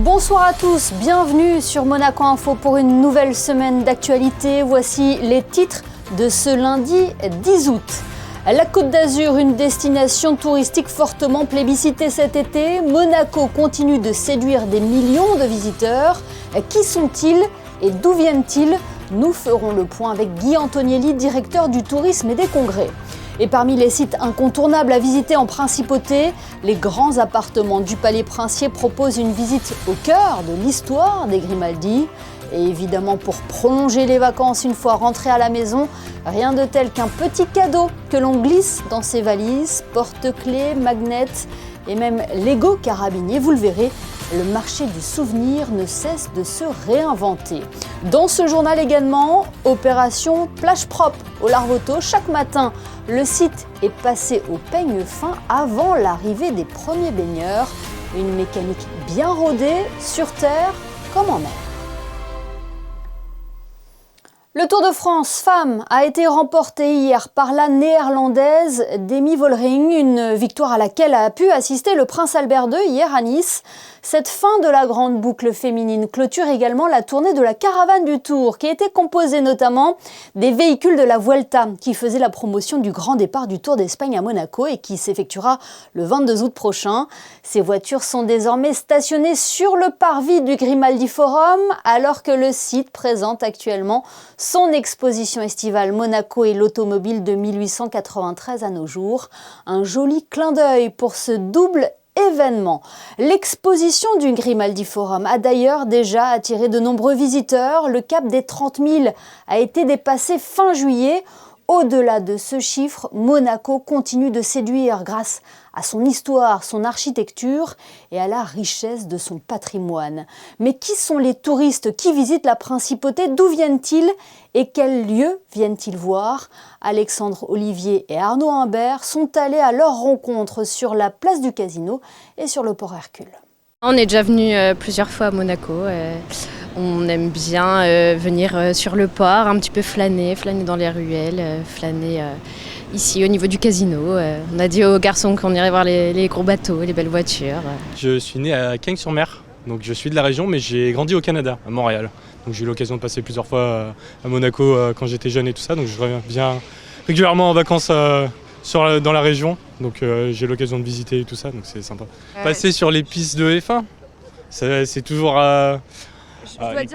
Bonsoir à tous, bienvenue sur Monaco Info pour une nouvelle semaine d'actualité. Voici les titres de ce lundi 10 août. La Côte d'Azur, une destination touristique fortement plébiscitée cet été. Monaco continue de séduire des millions de visiteurs. Qui sont-ils et d'où viennent-ils? Nous ferons le point avec Guy Antonielli, directeur du tourisme et des congrès. Et parmi les sites incontournables à visiter en principauté, les grands appartements du Palais Princier proposent une visite au cœur de l'histoire des Grimaldi. Et évidemment, pour prolonger les vacances une fois rentrés à la maison, rien de tel qu'un petit cadeau que l'on glisse dans ses valises, porte-clés, magnets et même Lego carabinier. Vous le verrez, le marché du souvenir ne cesse de se réinventer. Dans ce journal également, opération plage propre au Larvoto. Chaque matin, le site est passé au peigne fin avant l'arrivée des premiers baigneurs. Une mécanique bien rodée, sur terre comme en mer. Le Tour de France femmes a été remporté hier par la néerlandaise Demi Vollering, une victoire à laquelle a pu assister le prince Albert II hier à Nice. Cette fin de la grande boucle féminine clôture également la tournée de la caravane du Tour, qui était composée notamment des véhicules de la Vuelta, qui faisait la promotion du grand départ du Tour d'Espagne à Monaco et qui s'effectuera le 22 août prochain. Ces voitures sont désormais stationnées sur le parvis du Grimaldi Forum, alors que le site présente actuellement son exposition estivale Monaco et l'automobile de 1893 à nos jours. Un joli clin d'œil pour ce double événement. L'exposition du Grimaldi Forum a d'ailleurs déjà attiré de nombreux visiteurs. Le cap des 30 000 a été dépassé fin juillet. Au-delà de ce chiffre, Monaco continue de séduire grâce à son histoire, son architecture et à la richesse de son patrimoine. Mais qui sont les touristes qui visitent la principauté? D'où viennent-ils et quels lieux viennent-ils voir? Alexandre Olivier et Arnaud Humbert sont allés à leur rencontre sur la place du Casino et sur le port Hercule. On est déjà venu plusieurs fois à Monaco. On aime bien venir sur le port, un petit peu flâner dans les ruelles, flâner ici au niveau du casino. On a dit aux garçons qu'on irait voir les gros bateaux, les belles voitures. Je suis né à Cagnes-sur-Mer, donc je suis de la région, mais j'ai grandi au Canada, à Montréal. Donc j'ai eu l'occasion de passer plusieurs fois à Monaco quand j'étais jeune et tout ça, donc je reviens régulièrement en vacances dans la région. Donc j'ai l'occasion de visiter et tout ça, donc c'est sympa. Passer sur les pistes de F1, c'est toujours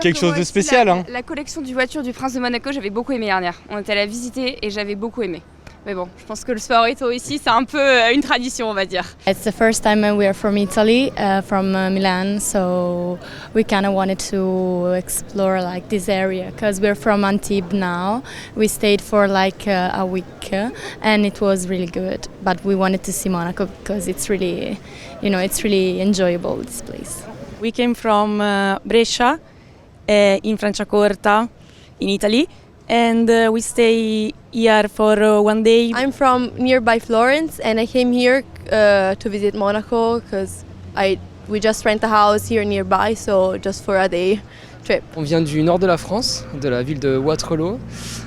quelque chose de spécial. La collection du voiture du Prince de Monaco, j'avais beaucoup aimé dernière. On était allé la visiter et j'avais beaucoup aimé. Mais bon, je pense que le sport auto ici, c'est un peu une tradition, on va dire. It's the first time we are from Italy, from Milan, so we kind of wanted to explore like this area because we're from Antibes now. We stayed for like a week and it was really good. But we wanted to see Monaco because it's really, it's really enjoyable, this place. We came from Brescia in Franciacorta in Italy. And we stay here for 1 day. I'm from nearby Florence and I came here to visit Monaco because we just rent a house here nearby, so just for a day trip. On vient du nord de la France, de la ville de Waterloo.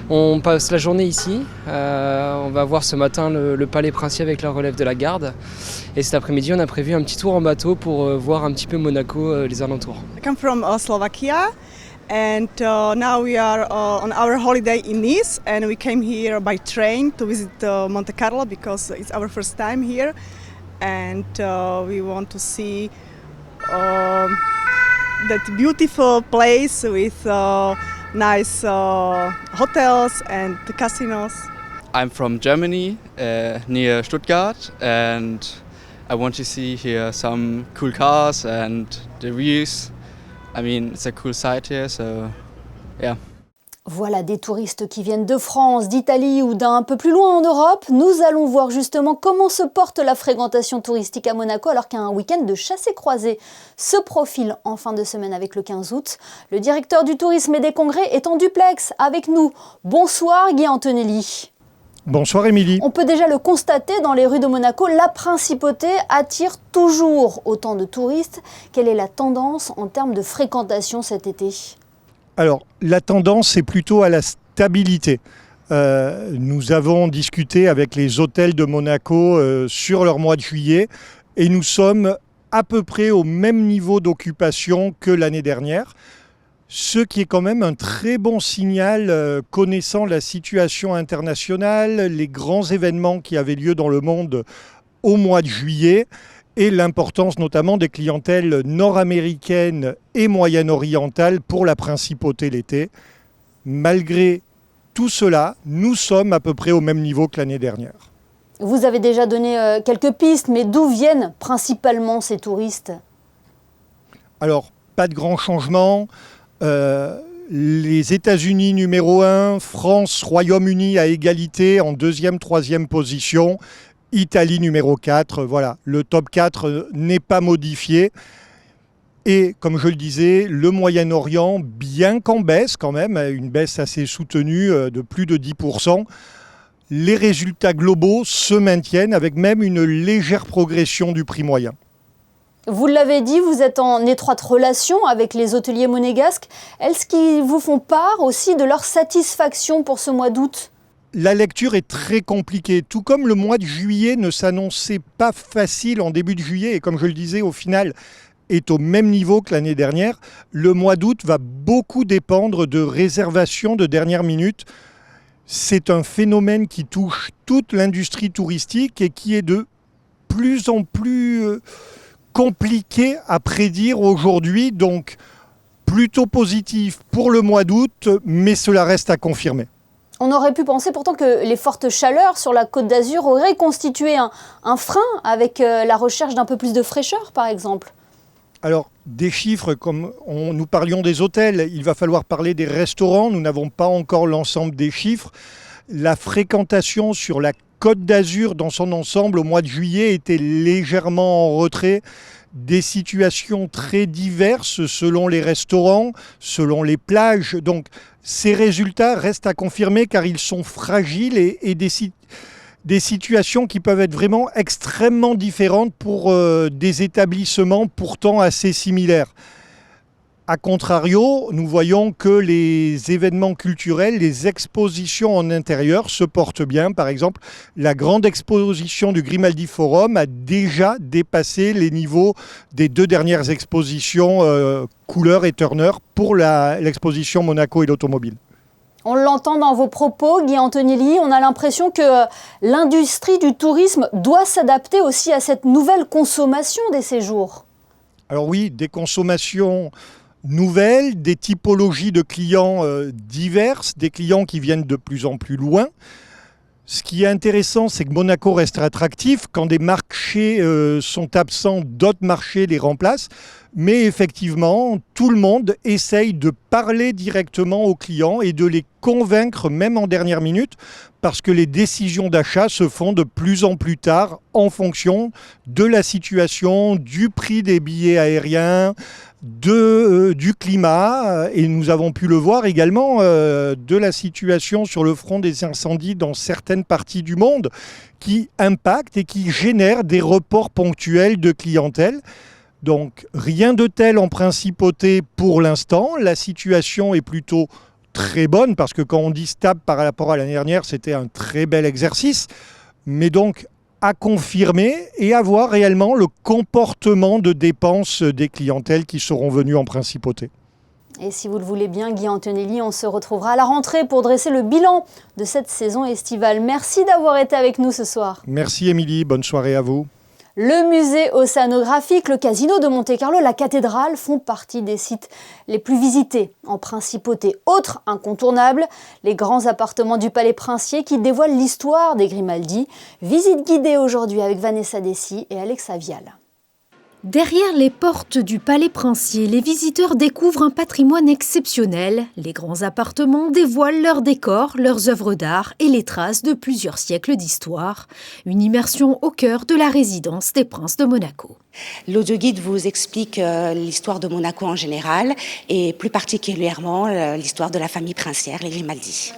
On passe la journée ici. On va voir ce matin le Palais Princier avec la relève de la garde. Et cet après-midi, on a prévu un petit tour en bateau pour voir un petit peu Monaco, les alentours. I come from Slovakia. And now we are on our holiday in Nice, and we came here by train to visit Monte Carlo because it's our first time here, and we want to see that beautiful place with nice hotels and casinos. I'm from Germany, near Stuttgart, and I want to see here some cool cars and the views. I mean, it's a cool site here, so yeah. Voilà des touristes qui viennent de France, d'Italie ou d'un peu plus loin en Europe. Nous allons voir justement comment se porte la fréquentation touristique à Monaco alors qu'un week-end de chassé-croisé se profile en fin de semaine avec le 15 août. Le directeur du tourisme et des congrès est en duplex avec nous. Bonsoir Guy Antonielli. Bonsoir Émilie. On peut déjà le constater dans les rues de Monaco, la principauté attire toujours autant de touristes. Quelle est la tendance en termes de fréquentation cet été ? Alors, la tendance est plutôt à la stabilité. Nous avons discuté avec les hôtels de Monaco sur leur mois de juillet et nous sommes à peu près au même niveau d'occupation que l'année dernière, ce qui est quand même un très bon signal connaissant la situation internationale, les grands événements qui avaient lieu dans le monde au mois de juillet et l'importance notamment des clientèles nord-américaines et moyen-orientales pour la principauté l'été. Malgré tout cela, nous sommes à peu près au même niveau que l'année dernière. Vous avez déjà donné quelques pistes, mais d'où viennent principalement ces touristes ? Alors, pas de grands changements. Les États-Unis numéro 1, France, Royaume-Uni à égalité en 2e, 3e position, Italie numéro 4. Voilà, le top 4 n'est pas modifié. Et comme je le disais, le Moyen-Orient, bien qu'en baisse quand même, une baisse assez soutenue de plus de 10%, les résultats globaux se maintiennent avec même une légère progression du prix moyen. Vous l'avez dit, vous êtes en étroite relation avec les hôteliers monégasques. Est-ce qu'ils vous font part aussi de leur satisfaction pour ce mois d'août ? La lecture est très compliquée, tout comme le mois de juillet ne s'annonçait pas facile en début de juillet, et comme je le disais, au final, est au même niveau que l'année dernière. Le mois d'août va beaucoup dépendre de réservations de dernière minute. C'est un phénomène qui touche toute l'industrie touristique et qui est de plus en plus compliqué à prédire aujourd'hui. Donc, plutôt positif pour le mois d'août, mais cela reste à confirmer. On aurait pu penser pourtant que les fortes chaleurs sur la Côte d'Azur auraient constitué un frein avec la recherche d'un peu plus de fraîcheur, par exemple. Alors, des chiffres, comme nous parlions des hôtels, il va falloir parler des restaurants. Nous n'avons pas encore l'ensemble des chiffres. La fréquentation sur la Côte d'Azur dans son ensemble au mois de juillet était légèrement en retrait. Des situations très diverses selon les restaurants, selon les plages. Donc, ces résultats restent à confirmer car ils sont fragiles et des situations qui peuvent être vraiment extrêmement différentes pour des établissements pourtant assez similaires. A contrario, nous voyons que les événements culturels, les expositions en intérieur se portent bien. Par exemple, la grande exposition du Grimaldi Forum a déjà dépassé les niveaux des 2 dernières expositions Couleur et Turner pour l'exposition Monaco et l'automobile. On l'entend dans vos propos, Guy Antonelli, on a l'impression que l'industrie du tourisme doit s'adapter aussi à cette nouvelle consommation des séjours. Alors oui, des consommations nouvelles, des typologies de clients diverses, des clients qui viennent de plus en plus loin. Ce qui est intéressant, c'est que Monaco reste attractif. Quand des marchés sont absents, d'autres marchés les remplacent. Mais effectivement, tout le monde essaye de parler directement aux clients et de les convaincre, même en dernière minute, parce que les décisions d'achat se font de plus en plus tard en fonction de la situation, du prix des billets aériens, du climat. Et nous avons pu le voir également de la situation sur le front des incendies dans certaines parties du monde qui impactent et qui génèrent des reports ponctuels de clientèle. Donc rien de tel en principauté pour l'instant. La situation est plutôt très bonne parce que quand on dit stable par rapport à l'année dernière, c'était un très bel exercice. Mais donc à confirmer et à voir réellement le comportement de dépenses des clientèles qui seront venues en principauté. Et si vous le voulez bien, Guy Antonelli, on se retrouvera à la rentrée pour dresser le bilan de cette saison estivale. Merci d'avoir été avec nous ce soir. Merci Émilie, bonne soirée à vous. Le musée océanographique, le casino de Monte-Carlo, la cathédrale font partie des sites les plus visités en principauté. Autre incontournable, les grands appartements du Palais Princier qui dévoilent l'histoire des Grimaldi. Visite guidée aujourd'hui avec Vanessa Dessy et Alexa Vial. Derrière les portes du Palais Princier, les visiteurs découvrent un patrimoine exceptionnel. Les grands appartements dévoilent leurs décors, leurs œuvres d'art et les traces de plusieurs siècles d'histoire. Une immersion au cœur de la résidence des princes de Monaco. L'audioguide vous explique l'histoire de Monaco en général et plus particulièrement l'histoire de la famille princière, les Grimaldi.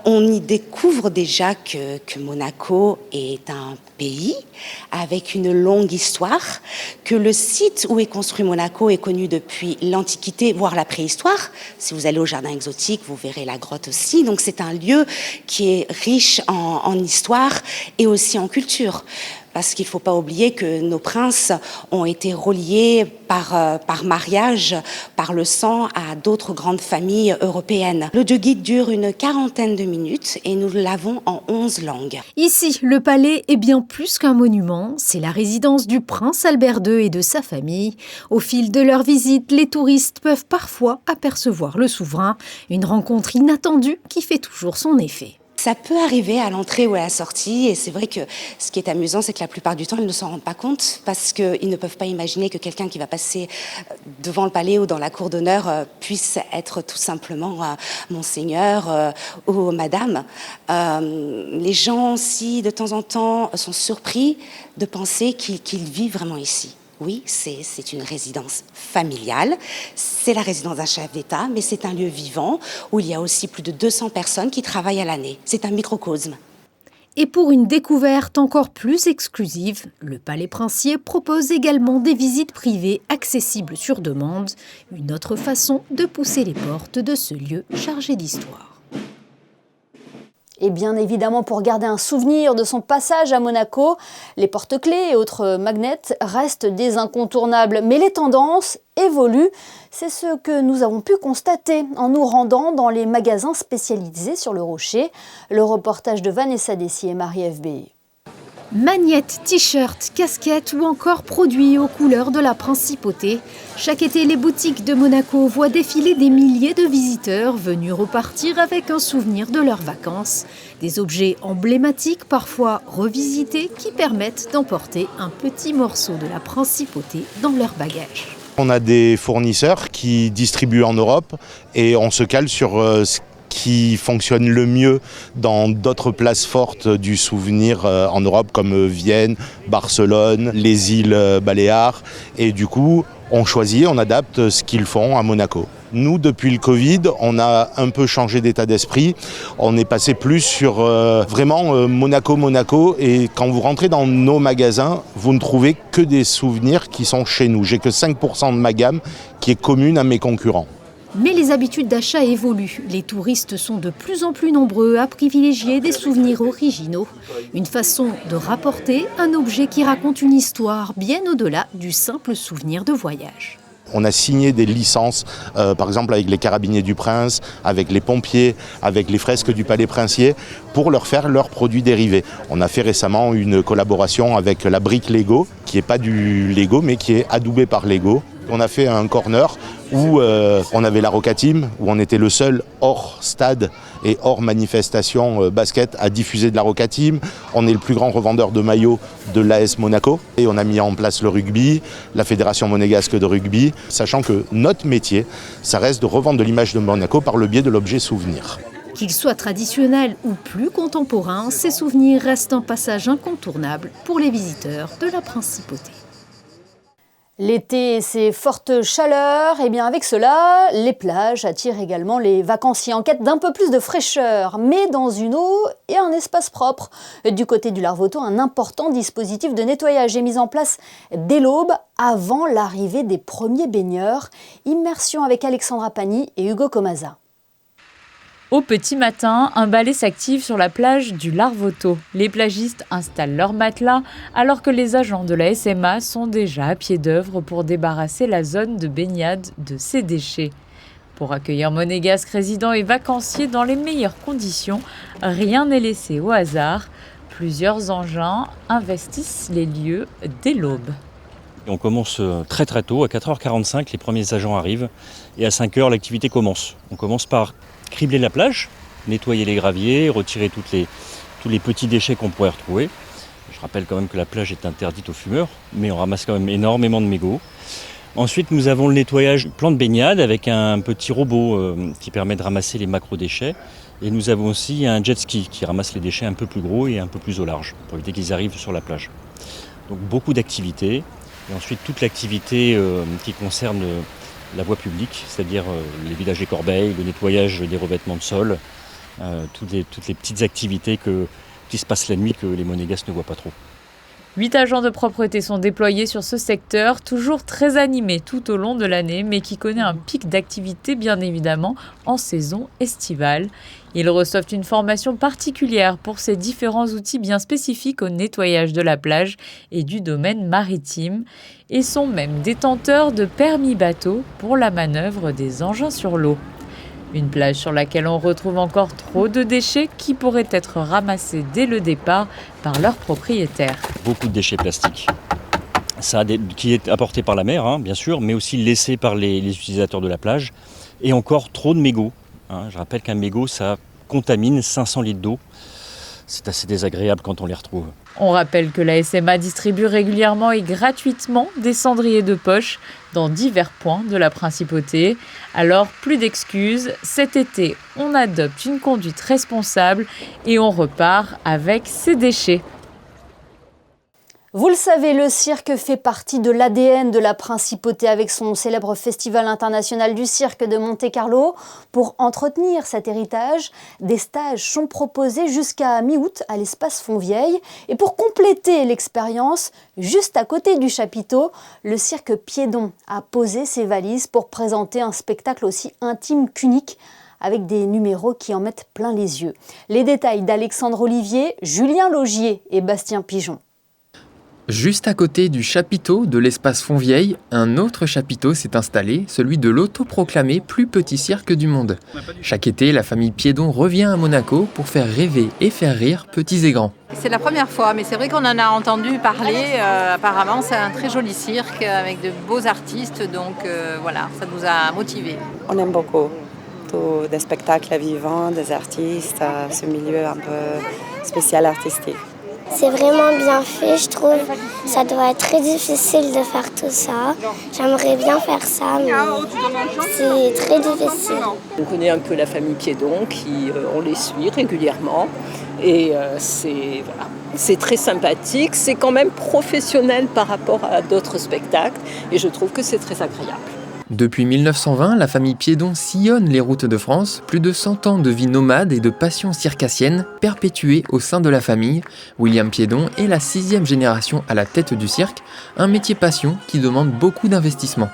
On y découvre déjà que Monaco est un pays avec une longue histoire, que le site où est construit Monaco est connu depuis l'Antiquité, voire la préhistoire. Si vous allez au jardin exotique, vous verrez la grotte aussi. Donc c'est un lieu qui est riche en histoire et aussi en culture. parce qu'il ne faut pas oublier que nos princes ont été reliés par mariage, par le sang, à d'autres grandes familles européennes. L'audioguide dure une 40aine de minutes et nous l'avons en 11 langues. Ici, le palais est bien plus qu'un monument, c'est la résidence du prince Albert II et de sa famille. Au fil de leur visite, les touristes peuvent parfois apercevoir le souverain, une rencontre inattendue qui fait toujours son effet. Ça peut arriver à l'entrée ou à la sortie, et c'est vrai que ce qui est amusant, c'est que la plupart du temps, ils ne s'en rendent pas compte parce qu'ils ne peuvent pas imaginer que quelqu'un qui va passer devant le palais ou dans la cour d'honneur puisse être tout simplement monseigneur ou madame. Les gens aussi, de temps en temps, sont surpris de penser qu'ils vivent vraiment ici. Oui, c'est une résidence familiale, c'est la résidence d'un chef d'État, mais c'est un lieu vivant où il y a aussi plus de 200 personnes qui travaillent à l'année. C'est un microcosme. Et pour une découverte encore plus exclusive, le Palais Princier propose également des visites privées accessibles sur demande, une autre façon de pousser les portes de ce lieu chargé d'histoire. Et bien évidemment, pour garder un souvenir de son passage à Monaco, les porte-clés et autres magnets restent des incontournables. Mais les tendances évoluent. C'est ce que nous avons pu constater en nous rendant dans les magasins spécialisés sur le Rocher. Le reportage de Vanessa Dessier et Marie-Ève Béhy. Magnettes, t-shirts, casquettes ou encore produits aux couleurs de la principauté. Chaque été, les boutiques de Monaco voient défiler des milliers de visiteurs venus repartir avec un souvenir de leurs vacances. Des objets emblématiques, parfois revisités, qui permettent d'emporter un petit morceau de la principauté dans leur bagage. On a des fournisseurs qui distribuent en Europe et on se cale sur ce qui fonctionne le mieux dans d'autres places fortes du souvenir en Europe comme Vienne, Barcelone, les îles Baléares. Et du coup, on choisit, on adapte ce qu'ils font à Monaco. Nous, depuis le Covid, on a un peu changé d'état d'esprit. On est passé plus sur vraiment Monaco. Et quand vous rentrez dans nos magasins, vous ne trouvez que des souvenirs qui sont chez nous. J'ai que 5% de ma gamme qui est commune à mes concurrents. Mais les habitudes d'achat évoluent. Les touristes sont de plus en plus nombreux à privilégier des souvenirs originaux. Une façon de rapporter un objet qui raconte une histoire bien au-delà du simple souvenir de voyage. On a signé des licences, par exemple avec les Carabiniers du Prince, avec les pompiers, avec les fresques du Palais Princier, pour leur faire leurs produits dérivés. On a fait récemment une collaboration avec la brique Lego, qui n'est pas du Lego, mais qui est adoubée par Lego. On a fait un corner où on avait la Roca Team, où on était le seul hors stade et hors manifestation basket à diffuser de la Roca Team. On est le plus grand revendeur de maillots de l'AS Monaco et on a mis en place le rugby, la Fédération monégasque de rugby, sachant que notre métier, ça reste de revendre de l'image de Monaco par le biais de l'objet souvenir. Qu'ils soient traditionnels ou plus contemporains, ces souvenirs restent un passage incontournable pour les visiteurs de la principauté. L'été et ses fortes chaleurs, et bien avec cela, les plages attirent également les vacanciers en quête d'un peu plus de fraîcheur, mais dans une eau et un espace propre. Du côté du Larvoto, un important dispositif de nettoyage est mis en place dès l'aube, avant l'arrivée des premiers baigneurs. Immersion avec Alexandra Pani et Hugo Comaza. Au petit matin, un balai s'active sur la plage du Larvoto. Les plagistes installent leurs matelas alors que les agents de la SMA sont déjà à pied d'œuvre pour débarrasser la zone de baignade de ses déchets. Pour accueillir monégasques résidents et vacanciers dans les meilleures conditions, rien n'est laissé au hasard. Plusieurs engins investissent les lieux dès l'aube. On commence très très tôt, à 4h45, les premiers agents arrivent et à 5h l'activité commence. On commence par cribler la plage, nettoyer les graviers, retirer tous les petits déchets qu'on pourrait retrouver. Je rappelle quand même que la plage est interdite aux fumeurs, mais on ramasse quand même énormément de mégots. Ensuite, nous avons le nettoyage plan de baignade avec un petit robot qui permet de ramasser les macro-déchets. Et nous avons aussi un jet ski qui ramasse les déchets un peu plus gros et un peu plus au large pour éviter qu'ils arrivent sur la plage. Donc beaucoup d'activités. Et ensuite toute l'activité qui concerne la voie publique, c'est-à-dire les vidages des corbeilles, le nettoyage des revêtements de sol, toutes les petites activités qui se passent la nuit que les monégasques ne voient pas trop. 8 agents de propreté sont déployés sur ce secteur, toujours très animé tout au long de l'année, mais qui connaît un pic d'activité bien évidemment en saison estivale. Ils reçoivent une formation particulière pour ces différents outils bien spécifiques au nettoyage de la plage et du domaine maritime, et sont même détenteurs de permis bateau pour la manœuvre des engins sur l'eau. Une plage sur laquelle on retrouve encore trop de déchets qui pourraient être ramassés dès le départ par leurs propriétaires. Beaucoup de déchets plastiques. Qui est apporté par la mer, bien sûr, mais aussi laissé par les utilisateurs de la plage. Et encore trop de mégots. Je rappelle qu'un mégot, ça contamine 500 litres d'eau. C'est assez désagréable quand on les retrouve. On rappelle que la SMA distribue régulièrement et gratuitement des cendriers de poche dans divers points de la principauté. Alors, plus d'excuses, cet été, on adopte une conduite responsable et on repart avec ses déchets. Vous le savez, le cirque fait partie de l'ADN de la principauté avec son célèbre festival international du cirque de Monte-Carlo. Pour entretenir cet héritage, des stages sont proposés jusqu'à mi-août à l'espace Fontvieille. Et pour compléter l'expérience, juste à côté du chapiteau, le cirque Piédon a posé ses valises pour présenter un spectacle aussi intime qu'unique, avec des numéros qui en mettent plein les yeux. Les détails d'Alexandre Olivier, Julien Laugier et Bastien Pigeon. Juste à côté du chapiteau de l'espace Fontvieille, un autre chapiteau s'est installé, celui de l'autoproclamé plus petit cirque du monde. Chaque été, la famille Piédon revient à Monaco pour faire rêver et faire rire petits et grands. C'est la première fois, mais c'est vrai qu'on en a entendu parler. Apparemment, c'est un très joli cirque avec de beaux artistes, donc voilà, ça nous a motivés. On aime beaucoup tous des spectacles vivants, des artistes, ce milieu un peu spécial artistique. C'est vraiment bien fait, je trouve. Ça doit être très difficile de faire tout ça. J'aimerais bien faire ça, mais c'est très difficile. On connaît un peu la famille Piédon, on les suit régulièrement. Et c'est très sympathique, c'est quand même professionnel par rapport à d'autres spectacles. Et je trouve que c'est très agréable. Depuis 1920, la famille Piédon sillonne les routes de France, plus de 100 ans de vie nomade et de passion circassienne perpétuée au sein de la famille. William Piédon est la 6e génération à la tête du cirque, un métier passion qui demande beaucoup d'investissement.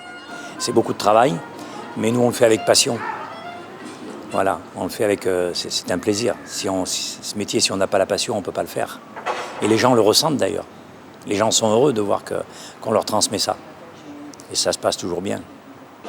C'est beaucoup de travail, mais nous on le fait avec passion. Voilà, on le fait avec... c'est un plaisir. Ce métier, si on n'a pas la passion, on ne peut pas le faire. Et les gens le ressentent d'ailleurs. Les gens sont heureux de voir qu'on leur transmet ça. Et ça se passe toujours bien.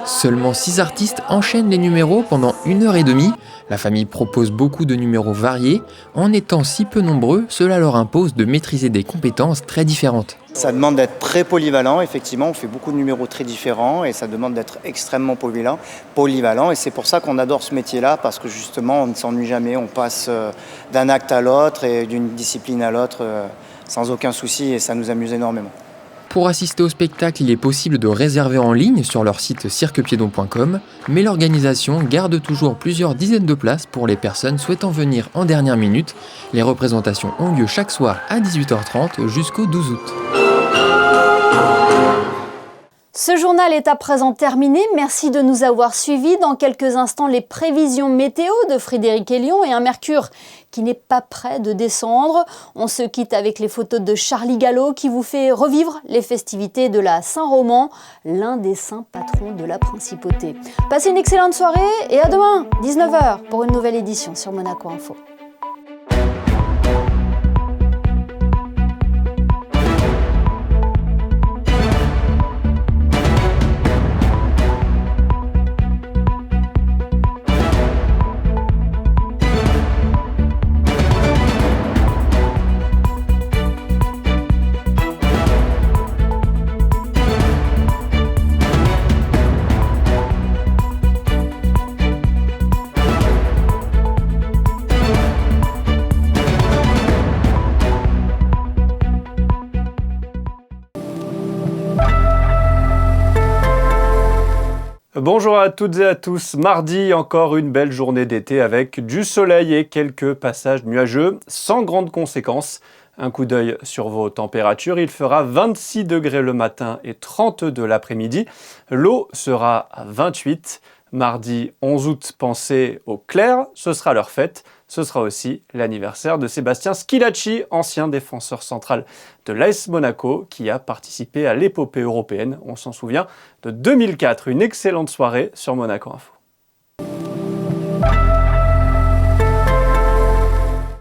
Seulement 6 artistes enchaînent les numéros pendant 1h30. La famille propose beaucoup de numéros variés. En étant si peu nombreux, cela leur impose de maîtriser des compétences très différentes. Ça demande d'être très polyvalent, effectivement, on fait beaucoup de numéros très différents et ça demande d'être extrêmement polyvalent et c'est pour ça qu'on adore ce métier-là parce que justement on ne s'ennuie jamais, on passe d'un acte à l'autre et d'une discipline à l'autre sans aucun souci et ça nous amuse énormément. Pour assister au spectacle, il est possible de réserver en ligne sur leur site cirquepiédon.com, mais l'organisation garde toujours plusieurs dizaines de places pour les personnes souhaitant venir en dernière minute. Les représentations ont lieu chaque soir à 18h30 jusqu'au 12 août. Ce journal est à présent terminé. Merci de nous avoir suivis. Dans quelques instants, les prévisions météo de Frédéric Hélion et un mercure qui n'est pas prêt de descendre. On se quitte avec les photos de Charlie Gallo qui vous fait revivre les festivités de la Saint-Roman, l'un des saints patrons de la principauté. Passez une excellente soirée et à demain, 19h, pour une nouvelle édition sur Monaco Info. Bonjour à toutes et à tous. Mardi, encore une belle journée d'été avec du soleil et quelques passages nuageux sans grandes conséquences. Un coup d'œil sur vos températures. Il fera 26 degrés le matin et 32 l'après-midi. L'eau sera à 28. Mardi 11 août, pensez au clair, ce sera leur fête. Ce sera aussi l'anniversaire de Sébastien Schillaci, ancien défenseur central de l'AS Monaco, qui a participé à l'épopée européenne, on s'en souvient, de 2004. Une excellente soirée sur Monaco Info.